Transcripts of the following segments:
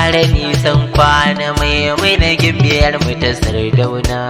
ƙara nisan kwana mai na gimbiyar mu ta Sardauna.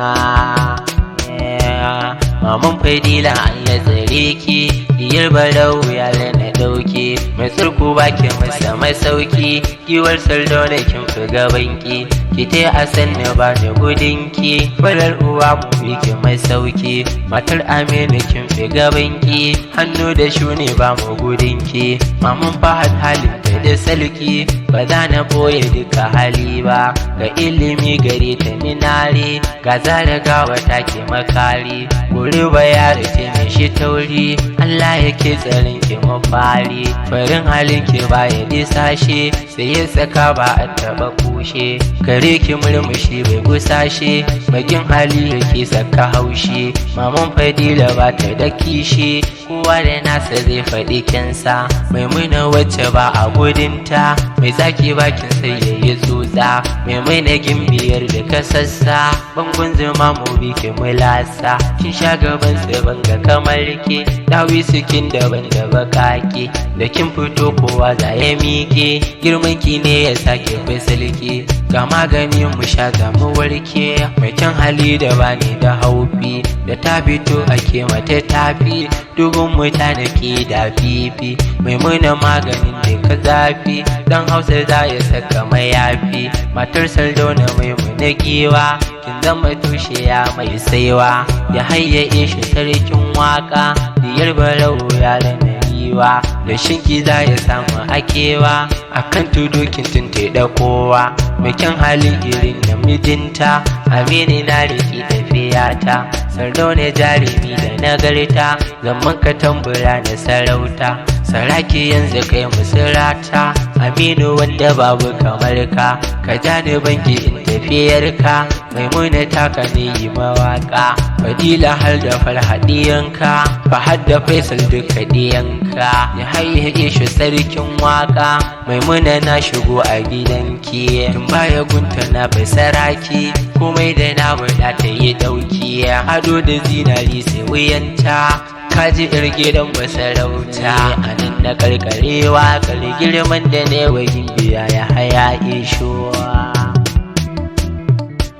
Maman Fadila Allah tsare ki, diyar Barau ya na ɗauke, mai tsirku baki masa masauki, giwar Sardauna kin fi gabanki, ki te a sanna ba da gudunki, farar uwa mu bi ki masauki, matar Aminu kin fi gabanki, hannu da shuni ba mu gudunki, maman Fahad halin da salki, ba za na boye duka hali ba, ga ilimi gare ta minari, ga zara gawa take makari, guri ba ya rufe mai shi tauri, Allah yake tsarin ki mafari, farin halin ki ba ya disashe, sai ya saka ba a taba kushe, kare ki murmushi bai gusashe, bakin hali yake saka haushi, maman Fadila ba ta da kishi, kowa da nasa zai faɗi kyansa, Maimuna wacce ba a gudunta, mai zaki bakin sai ya yi tsutsa, Maimuna gimbiyar da kasassa, bangon zuma mu bi ki mulasa, kin sha gaban sai banga kamar ke, dawi sukin daban da bakake, da kin fito kowa za ya miƙe, girman ki ne ya sake fasalke, ga magani mu sha za mu warke, mai kyan hali da bani da haufi, da ta fito ake mata tafi, dubun mutane ke da fifi, Maimuna maganin da ka zafi, dan Hausa za ya saka mayafi, matar Sardauna Maimuna giwa, kin zama tushiya mai saiwa, ya hayyaye shi sarkin waka, diyar Barau ya rana yiwa, da shinki za ya samu akewa, akan tudu kin tuntuɗa kowa, mai kyan halin irin namijinta, Aminu na riki tafiyata, Sardauna jarumi da nagarta, zaman ka tambura na sarauta, saraki yanzu kai musurata, Aminu wanda babu kamar ka, ka ja ni banki in tafiyar ka, Maimuna taka ne yi mawaka, Fadila har da farhaɗiyanka, Fahad da Faisal duka ɗiyanka, ya hayyaye shi sarkin waka, Maimuna na shigo a gidanki, in baya gunta na bai saraki, komai da na wada ta yi ɗauki, ado da zinari sai wuyanta, kaji yar gidan masarauta, a nan na karkarewa kar girman da ne wa gimbiya ya haya ishuwa.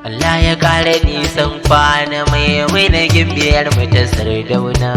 Allah ya ƙara nisan kwana mai na gimbiyar mu ta Sardauna.